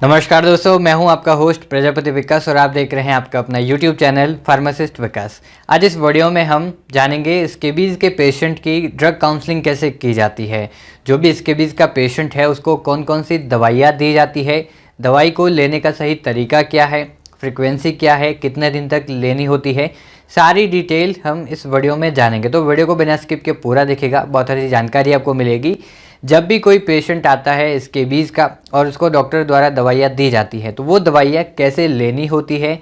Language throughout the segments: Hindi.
नमस्कार दोस्तों, मैं हूं आपका होस्ट प्रजापति विकास और आप देख रहे हैं आपका अपना YouTube चैनल फार्मासिस्ट विकास। आज इस वीडियो में हम जानेंगे स्केबीज़ के पेशेंट की ड्रग काउंसलिंग कैसे की जाती है। जो भी स्केबीज़ का पेशेंट है उसको कौन कौन सी दवाइयाँ दी जाती है, दवाई को लेने का सही तरीका क्या है, फ्रिक्वेंसी क्या है, कितने दिन तक लेनी होती है, सारी डिटेल हम इस वीडियो में जानेंगे। तो वीडियो को बिना स्किप के पूरा देखिएगा, बहुत सारी जानकारी आपको मिलेगी। जब भी कोई पेशेंट आता है स्केबीज़ का और उसको डॉक्टर द्वारा दवाइयाँ दी जाती है तो वो दवाइयाँ कैसे लेनी होती है,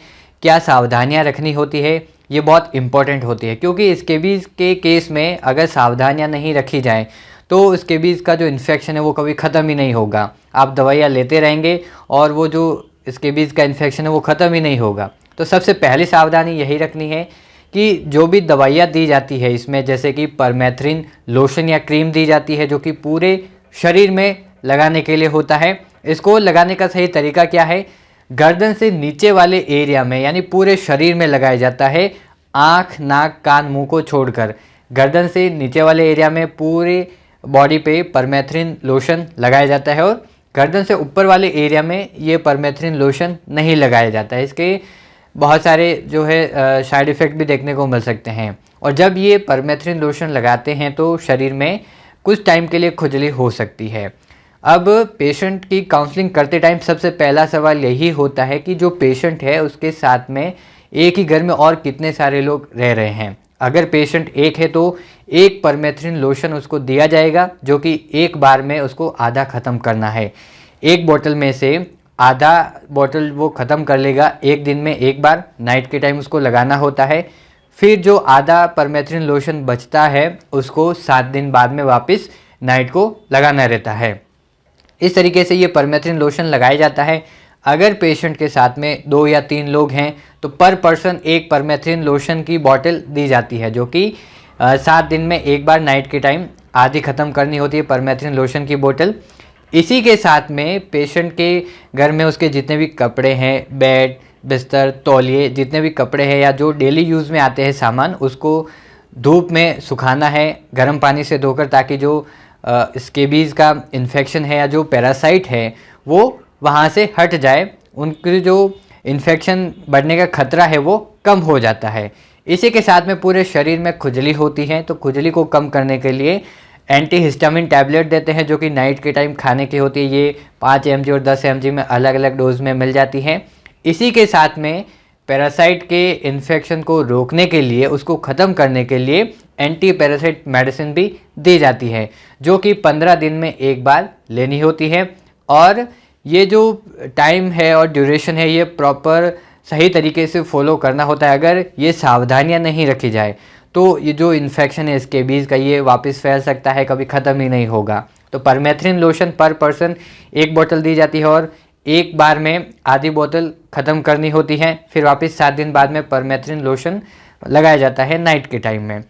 क्या सावधानियाँ रखनी होती है, ये बहुत इम्पॉर्टेंट होती है। क्योंकि स्केबीज़ के केस में अगर सावधानियाँ नहीं रखी जाएँ तो स्केबीज़ का जो इन्फेक्शन है वो कभी ख़त्म ही नहीं होगा। आप दवाइयाँ लेते रहेंगे और वो जो स्केबीज़ का इन्फेक्शन है वो ख़त्म ही नहीं होगा। तो सबसे पहली सावधानी यही रखनी है कि जो भी दवाइयाँ दी जाती है इसमें, जैसे कि परमेथ्रिन लोशन या क्रीम दी जाती है जो कि पूरे शरीर में लगाने के लिए होता है। इसको लगाने का सही तरीका क्या है, गर्दन से नीचे वाले एरिया में यानी पूरे शरीर में लगाया जाता है। आँख, नाक, कान, मुंह को छोड़कर गर्दन से नीचे वाले एरिया में पूरे बॉडी पे परमेथ्रिन लोशन लगाया जाता है और गर्दन से ऊपर वाले एरिया में ये परमेथ्रिन लोशन नहीं लगाया जाता है। इसके बहुत सारे जो है साइड इफ़ेक्ट भी देखने को मिल सकते हैं। और जब ये परमेथ्रिन लोशन लगाते हैं तो शरीर में कुछ टाइम के लिए खुजली हो सकती है। अब पेशेंट की काउंसलिंग करते टाइम सबसे पहला सवाल यही होता है कि जो पेशेंट है उसके साथ में एक ही घर में और कितने सारे लोग रह रहे हैं। अगर पेशेंट एक है तो एक परमेथ्रिन लोशन उसको दिया जाएगा जो कि एक बार में उसको आधा ख़त्म करना है। एक बोतल में से आधा बोतल वो ख़त्म कर लेगा एक दिन में एक बार, नाइट के टाइम उसको लगाना होता है। फिर जो आधा परमेथ्रिन लोशन बचता है उसको 7 दिन बाद में वापस नाइट को लगाना रहता है। इस तरीके से ये परमेथ्रिन लोशन लगाया जाता है। अगर पेशेंट के साथ में 2 या 3 लोग हैं तो पर पर्सन एक परमेथ्रिन लोशन की बोतल दी जाती है जो कि 7 दिन में एक बार नाइट के टाइम आधी ख़त्म करनी होती है परमेथ्रिन लोशन की बोतल। इसी के साथ में पेशेंट के घर में उसके जितने भी कपड़े हैं, बेड, बिस्तर, तौलिए, जितने भी कपड़े हैं या जो डेली यूज़ में आते हैं सामान, उसको धूप में सुखाना है गर्म पानी से धोकर, ताकि जो स्केबीज़ का इन्फेक्शन है या जो पैरासाइट है वो वहाँ से हट जाए। उनकी जो इन्फेक्शन बढ़ने का खतरा है वो कम हो जाता है। इसी के साथ में पूरे शरीर में खुजली होती है तो खुजली को कम करने के लिए एंटी हिस्टामिन टैबलेट देते हैं जो कि नाइट के टाइम खाने की होती है। ये 5 mg और 10 mg में अलग अलग डोज में मिल जाती हैं। इसी के साथ में पैरासाइट के इन्फेक्शन को रोकने के लिए, उसको ख़त्म करने के लिए एंटी पैरासाइट मेडिसिन भी दी जाती है जो कि 15 दिन में एक बार लेनी होती है। और ये जो टाइम है और ड्यूरेशन है ये प्रॉपर सही तरीके से फॉलो करना होता है। अगर ये सावधानियाँ नहीं रखी जाए तो ये जो इन्फेक्शन है स्केबीज़ का ये वापस फैल सकता है, कभी ख़त्म ही नहीं होगा। तो परमेथ्रिन लोशन पर पर्सन एक बोतल दी जाती है और एक बार में आधी बोतल ख़त्म करनी होती है। फिर वापस 7 दिन बाद में परमेथ्रिन लोशन लगाया जाता है नाइट के टाइम में।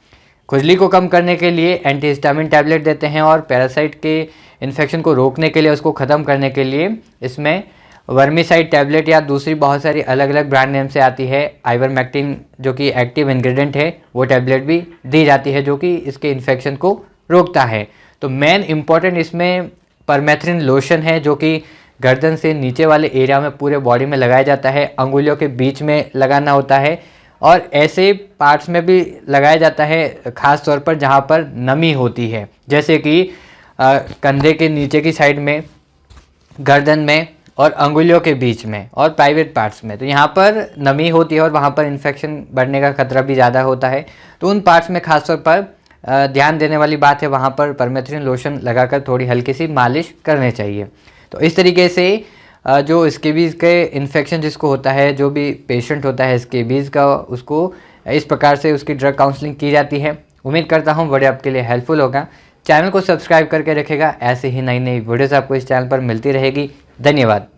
खुजली को कम करने के लिए एंटीहिस्टामिन टैबलेट देते हैं और पैरासाइट के इन्फेक्शन को रोकने के लिए, उसको ख़त्म करने के लिए इसमें वर्मीसाइड टैबलेट या दूसरी बहुत सारी अलग अलग ब्रांड नेम से आती है, आइवरमेक्टिन जो कि एक्टिव इंग्रेडिएंट है, वो टैबलेट भी दी जाती है जो कि इसके इन्फेक्शन को रोकता है। तो मेन इम्पॉर्टेंट इसमें परमेथ्रिन लोशन है जो कि गर्दन से नीचे वाले एरिया में पूरे बॉडी में लगाया जाता है, अंगुलियों के बीच में लगाना होता है और ऐसे पार्ट्स में भी लगाया जाता है ख़ास तौर पर जहाँ पर नमी होती है, जैसे कि कंधे के नीचे की साइड में, गर्दन में और अंगुलियों के बीच में और प्राइवेट पार्ट्स में। तो यहाँ पर नमी होती है और वहाँ पर इन्फेक्शन बढ़ने का खतरा भी ज़्यादा होता है। तो उन पार्ट्स में खासतौर पर ध्यान देने वाली बात है, वहाँ पर परमेथ्रिन लोशन लगाकर थोड़ी हल्की सी मालिश करनी चाहिए। तो इस तरीके से जो स्केबीज़ के इन्फेक्शन जिसको होता है, जो भी पेशेंट होता है स्केबीज़ का, उसको इस प्रकार से उसकी ड्रग काउंसलिंग की जाती है। उम्मीद करता हूँ वीडियो आपके लिए हेल्पफुल होगा। चैनल को सब्सक्राइब करके रखेगा, ऐसे ही नई नई वीडियोज़ आपको इस चैनल पर मिलती रहेगी। धन्यवाद।